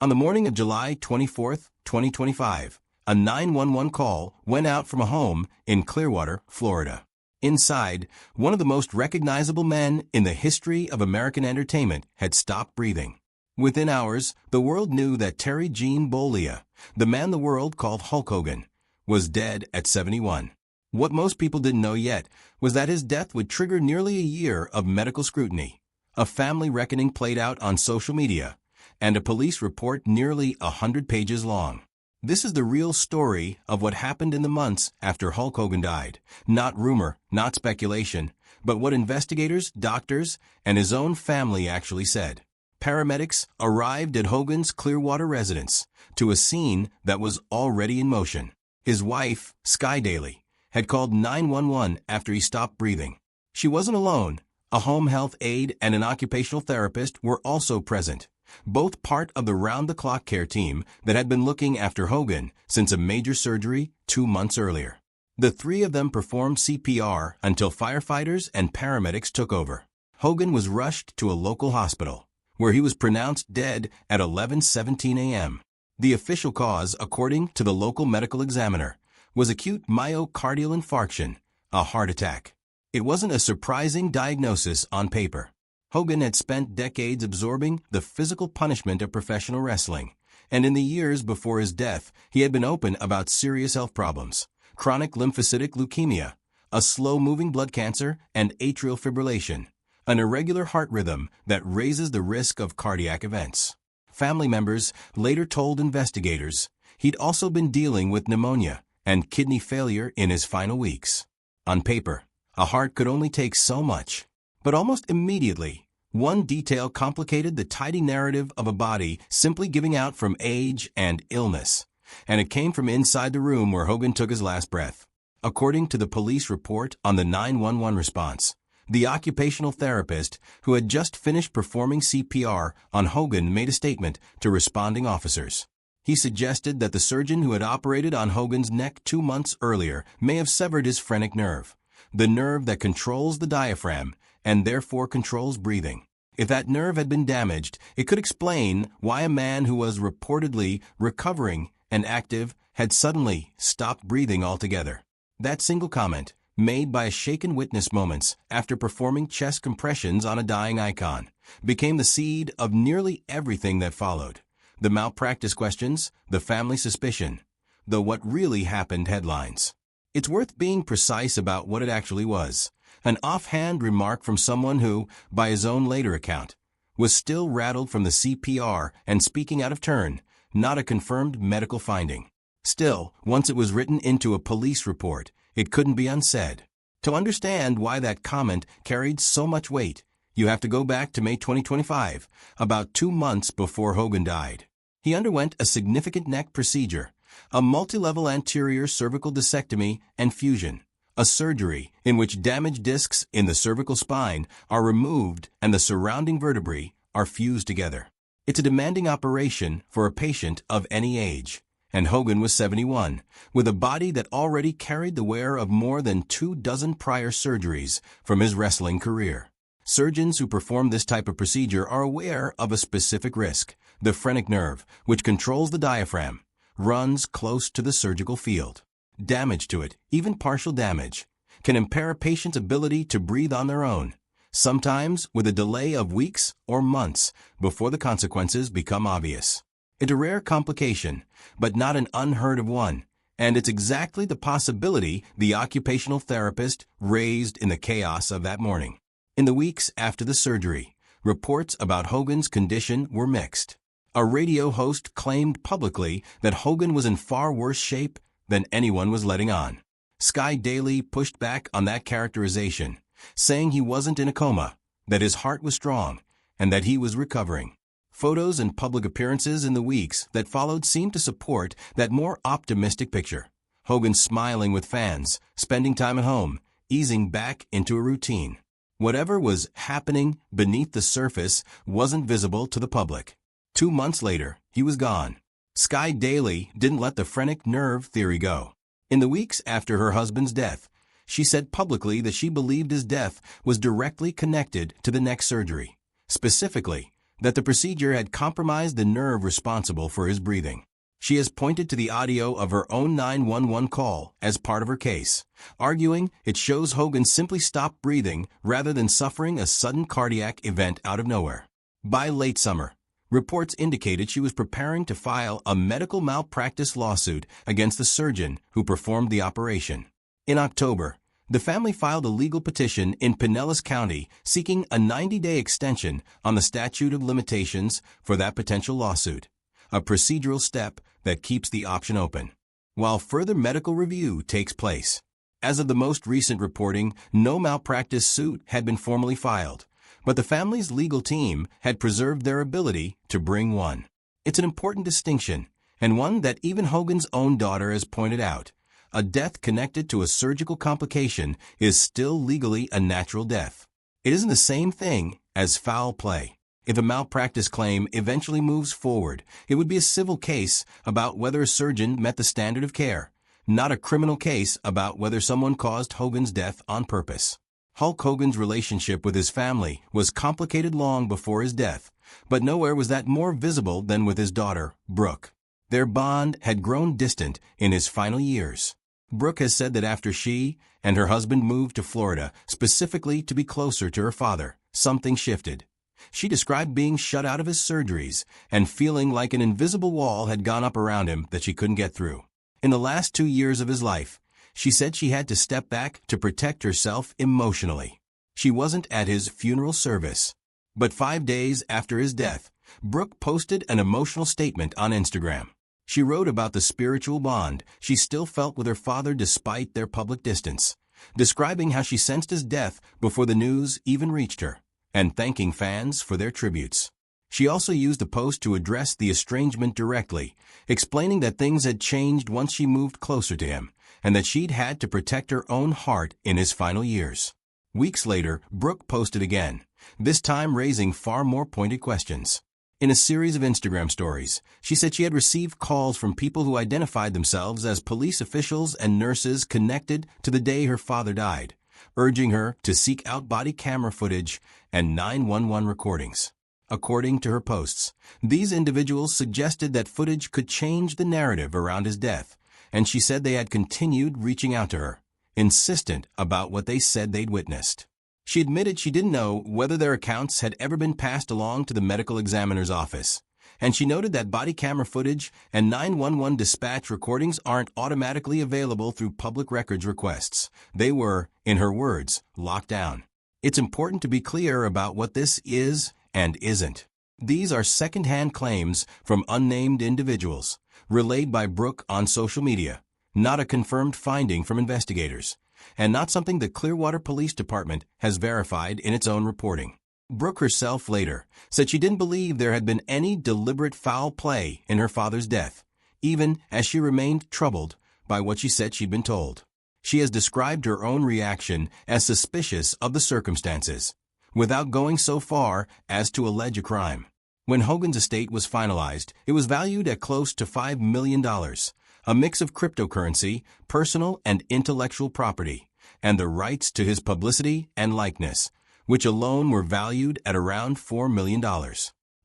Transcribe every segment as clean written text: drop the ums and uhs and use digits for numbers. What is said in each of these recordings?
On the morning of July 24, 2025, a 911 call went out from a home in Clearwater, Florida. Inside, one of the most recognizable men in the history of American entertainment had stopped breathing. Within hours, the world knew that Terry Gene Bollea, the man the world called Hulk Hogan, was dead at 71. What most people didn't know yet was that his death would trigger nearly a year of medical scrutiny, a family reckoning played out on social media, and a police report nearly 100 pages long. This is the real story of what happened in the months after Hulk Hogan died. Not rumor, not speculation, but what investigators, doctors, and his own family actually said. Paramedics arrived at Hogan's Clearwater residence to a scene that was already in motion. His wife, Sky Daly, had called 911 after he stopped breathing. She wasn't alone. A home health aide and an occupational therapist were also present, both part of the round-the-clock care team that had been looking after Hogan since a major surgery 2 months earlier. The three of them performed CPR until firefighters and paramedics took over. Hogan was rushed to a local hospital, where he was pronounced dead at 11:17 a.m. The official cause, according to the local medical examiner, was acute myocardial infarction, a heart attack. It wasn't a surprising diagnosis on paper. Hogan had spent decades absorbing the physical punishment of professional wrestling, and in the years before his death, he had been open about serious health problems: chronic lymphocytic leukemia, a slow-moving blood cancer, and atrial fibrillation, an irregular heart rhythm that raises the risk of cardiac events. Family members later told investigators he'd also been dealing with pneumonia and kidney failure in his final weeks. On paper, a heart could only take so much. But almost immediately, one detail complicated the tidy narrative of a body simply giving out from age and illness, and it came from inside the room where Hogan took his last breath. According to the police report on the 911 response, the occupational therapist who had just finished performing CPR on Hogan made a statement to responding officers. He suggested that the surgeon who had operated on Hogan's neck 2 months earlier may have severed his phrenic nerve, the nerve that controls the diaphragm and therefore controls breathing. If that nerve had been damaged, it could explain why a man who was reportedly recovering and active had suddenly stopped breathing altogether. That single comment, made by a shaken witness moments after performing chest compressions on a dying icon, became the seed of nearly everything that followed. The malpractice questions, the family suspicion, the what really happened headlines. It's worth being precise about what it actually was. An offhand remark from someone who, by his own later account, was still rattled from the CPR and speaking out of turn, not a confirmed medical finding. Still, once it was written into a police report, it couldn't be unsaid. To understand why that comment carried so much weight, you have to go back to May 2025, about 2 months before Hogan died. He underwent a significant neck procedure, a multi-level anterior cervical discectomy and fusion, a surgery in which damaged discs in the cervical spine are removed and the surrounding vertebrae are fused together. It's a demanding operation for a patient of any age, and Hogan was 71, with a body that already carried the wear of more than 24 prior surgeries from his wrestling career. Surgeons who perform this type of procedure are aware of a specific risk. The phrenic nerve, which controls the diaphragm, runs close to the surgical field. Damage to it, even partial damage, can impair a patient's ability to breathe on their own, sometimes with a delay of weeks or months before the consequences become obvious. It's a rare complication, but not an unheard of one, and it's exactly the possibility the occupational therapist raised in the chaos of that morning. In the weeks after the surgery, reports about Hogan's condition were mixed. A radio host claimed publicly that Hogan was in far worse shape than anyone was letting on. Sky Daly pushed back on that characterization, saying he wasn't in a coma, that his heart was strong, and that he was recovering. Photos and public appearances in the weeks that followed seemed to support that more optimistic picture. Hogan smiling with fans, spending time at home, easing back into a routine. Whatever was happening beneath the surface wasn't visible to the public. 2 months later, he was gone. Sky Daly didn't let the phrenic nerve theory go. In the weeks after her husband's death, she said publicly that she believed his death was directly connected to the neck surgery. Specifically, that the procedure had compromised the nerve responsible for his breathing. She has pointed to the audio of her own 911 call as part of her case, arguing it shows Hogan simply stopped breathing rather than suffering a sudden cardiac event out of nowhere. By late summer, reports indicated she was preparing to file a medical malpractice lawsuit against the surgeon who performed the operation. In October, the family filed a legal petition in Pinellas County seeking a 90-day extension on the statute of limitations for that potential lawsuit, a procedural step that keeps the option open, while further medical review takes place. As of the most recent reporting, no malpractice suit had been formally filed, but the family's legal team had preserved their ability to bring one. It's an important distinction, and one that even Hogan's own daughter has pointed out. A death connected to a surgical complication is still legally a natural death. It isn't the same thing as foul play. If a malpractice claim eventually moves forward, it would be a civil case about whether a surgeon met the standard of care, not a criminal case about whether someone caused Hogan's death on purpose. Hulk Hogan's relationship with his family was complicated long before his death, but nowhere was that more visible than with his daughter, Brooke. Their bond had grown distant in his final years. Brooke has said that after she and her husband moved to Florida, specifically to be closer to her father, something shifted. She described being shut out of his surgeries and feeling like an invisible wall had gone up around him that she couldn't get through. In the last 2 years of his life, she said she had to step back to protect herself emotionally. She wasn't at his funeral service. But 5 days after his death, Brooke posted an emotional statement on Instagram. She wrote about the spiritual bond she still felt with her father despite their public distance, describing how she sensed his death before the news even reached her, and thanking fans for their tributes. She also used the post to address the estrangement directly, explaining that things had changed once she moved closer to him, and that she'd had to protect her own heart in his final years. Weeks later, Brooke posted again, this time raising far more pointed questions. In a series of Instagram stories, she said she had received calls from people who identified themselves as police officials and nurses connected to the day her father died, urging her to seek out body camera footage and 911 recordings. According to her posts, these individuals suggested that footage could change the narrative around his death, and she said they had continued reaching out to her, insistent about what they said they'd witnessed. She admitted she didn't know whether their accounts had ever been passed along to the medical examiner's office, and she noted that body camera footage and 911 dispatch recordings aren't automatically available through public records requests. They were, in her words, locked down. It's important to be clear about what this is and isn't. These are second-hand claims from unnamed individuals, relayed by Brooke on social media, not a confirmed finding from investigators, and not something the Clearwater Police Department has verified in its own reporting. Brooke herself later said she didn't believe there had been any deliberate foul play in her father's death, even as she remained troubled by what she said she'd been told. She has described her own reaction as suspicious of the circumstances, without going so far as to allege a crime. When Hogan's estate was finalized, it was valued at close to $5 million, a mix of cryptocurrency, personal and intellectual property, and the rights to his publicity and likeness, which alone were valued at around $4 million.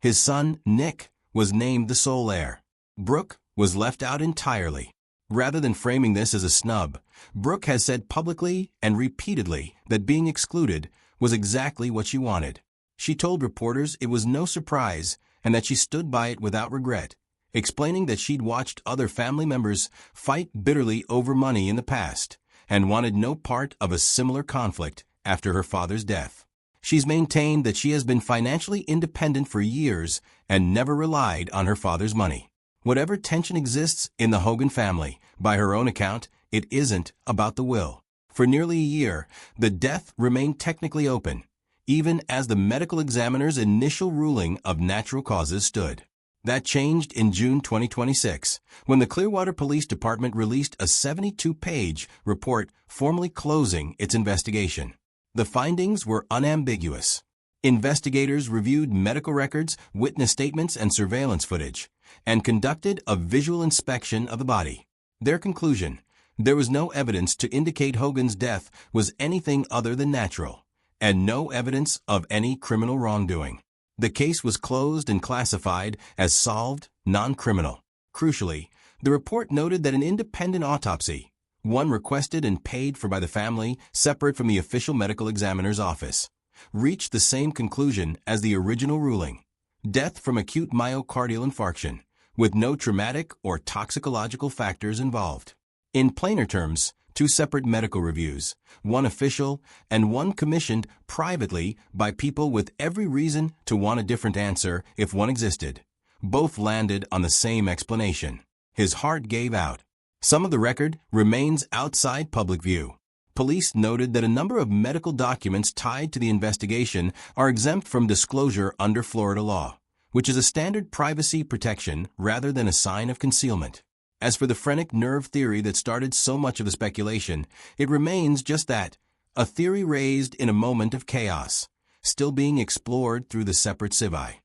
His son, Nick, was named the sole heir. Brooke was left out entirely. Rather than framing this as a snub, Brooke has said publicly and repeatedly that being excluded was exactly what she wanted. She told reporters it was no surprise and that she stood by it without regret, explaining that she'd watched other family members fight bitterly over money in the past and wanted no part of a similar conflict after her father's death. She's maintained that she has been financially independent for years and never relied on her father's money. Whatever tension exists in the Hogan family, by her own account, it isn't about the will. For nearly a year, the death remained technically open, even as the medical examiner's initial ruling of natural causes stood. That changed in June 2026, when the Clearwater Police Department released a 72-page report formally closing its investigation. The findings were unambiguous. Investigators reviewed medical records, witness statements, and surveillance footage, and conducted a visual inspection of the body. Their conclusion: there was no evidence to indicate Hogan's death was anything other than natural, and no evidence of any criminal wrongdoing. The case was closed and classified as solved, non-criminal. Crucially, the report noted that an independent autopsy, one requested and paid for by the family, separate from the official medical examiner's office, reached the same conclusion as the original ruling: death from acute myocardial infarction, with no traumatic or toxicological factors involved. In plainer terms, two separate medical reviews, one official and one commissioned privately by people with every reason to want a different answer if one existed, both landed on the same explanation: his heart gave out. Some of the record remains outside public view. Police noted that a number of medical documents tied to the investigation are exempt from disclosure under Florida law, which is a standard privacy protection rather than a sign of concealment. As for the phrenic nerve theory that started so much of the speculation, it remains just that, a theory raised in a moment of chaos, still being explored through the separate civi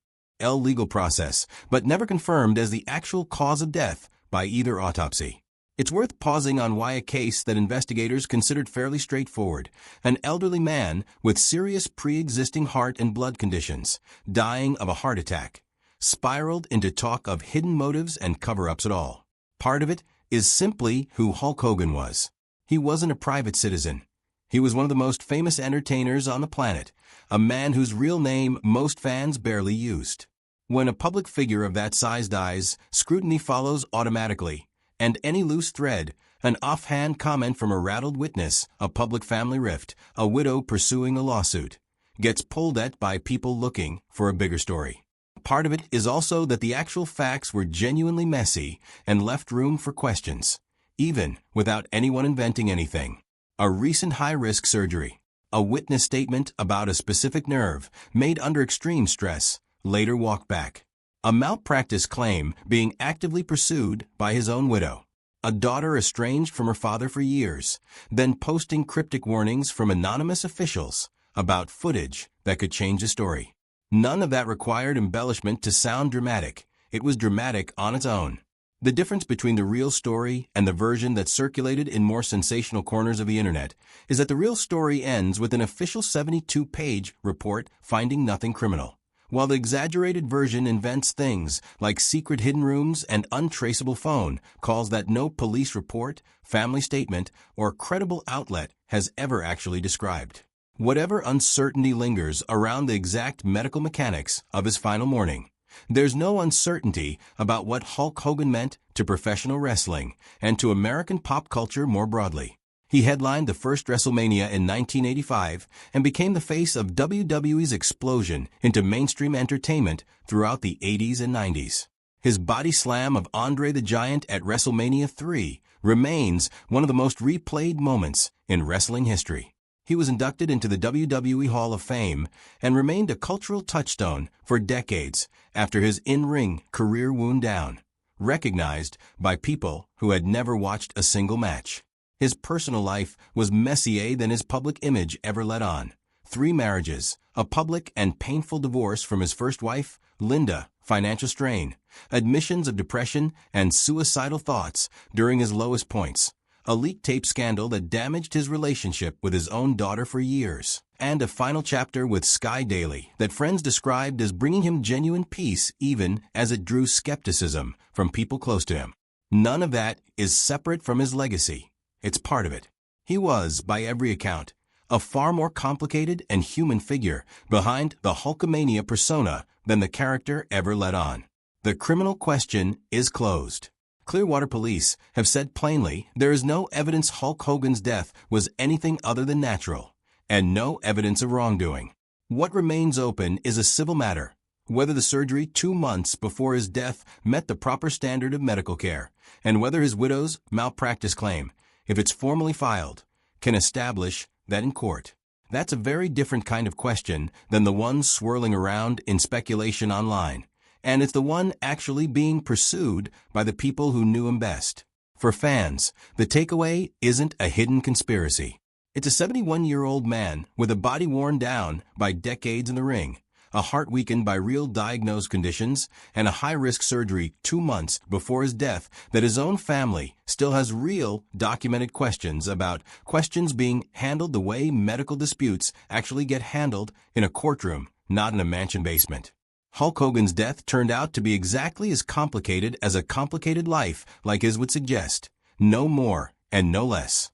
legal process, but never confirmed as the actual cause of death by either autopsy. It's worth pausing on why a case that investigators considered fairly straightforward, an elderly man with serious pre-existing heart and blood conditions, dying of a heart attack, spiraled into talk of hidden motives and cover-ups at all. Part of it is simply who Hulk Hogan was. He wasn't a private citizen. He was one of the most famous entertainers on the planet, a man whose real name most fans barely used. When a public figure of that size dies, scrutiny follows automatically, and any loose thread, an offhand comment from a rattled witness, a public family rift, a widow pursuing a lawsuit, gets pulled at by people looking for a bigger story. Part of it is also that the actual facts were genuinely messy and left room for questions, even without anyone inventing anything. A recent high-risk surgery, a witness statement about a specific nerve made under extreme stress, later walked back. A malpractice claim being actively pursued by his own widow. A daughter estranged from her father for years, then posting cryptic warnings from anonymous officials about footage that could change the story. None of that required embellishment to sound dramatic. It was dramatic on its own. The difference between the real story and the version that circulated in more sensational corners of the internet is that the real story ends with an official 72-page report finding nothing criminal, while the exaggerated version invents things like secret hidden rooms and untraceable phone calls that no police report, family statement, or credible outlet has ever actually described. Whatever uncertainty lingers around the exact medical mechanics of his final morning, there's no uncertainty about what Hulk Hogan meant to professional wrestling and to American pop culture more broadly. He headlined the first WrestleMania in 1985 and became the face of WWE's explosion into mainstream entertainment throughout the 80s and 90s. His body slam of Andre the Giant at WrestleMania 3 remains one of the most replayed moments in wrestling history. He was inducted into the WWE Hall of Fame and remained a cultural touchstone for decades after his in-ring career wound down, recognized by people who had never watched a single match. His personal life was messier than his public image ever let on. 3 marriages, a public and painful divorce from his first wife, Linda, financial strain, admissions of depression and suicidal thoughts during his lowest points, a leaked tape scandal that damaged his relationship with his own daughter for years, and a final chapter with Sky Daily that friends described as bringing him genuine peace even as it drew skepticism from people close to him. None of that is separate from his legacy. It's part of it. He was, by every account, a far more complicated and human figure behind the Hulkamania persona than the character ever let on. The criminal question is closed. Clearwater police have said plainly there is no evidence Hulk Hogan's death was anything other than natural, and no evidence of wrongdoing. What remains open is a civil matter, whether the surgery 2 months before his death met the proper standard of medical care, and whether his widow's malpractice claim, if it's formally filed, can establish that in court. That's a very different kind of question than the one swirling around in speculation online. And it's the one actually being pursued by the people who knew him best. For fans, the takeaway isn't a hidden conspiracy. It's a 71-year-old man with a body worn down by decades in the ring, a heart weakened by real diagnosed conditions, and a high-risk surgery 2 months before his death that his own family still has real documented questions about, questions being handled the way medical disputes actually get handled in a courtroom, not in a mansion basement. Hulk Hogan's death turned out to be exactly as complicated as a complicated life like his would suggest. No more and no less.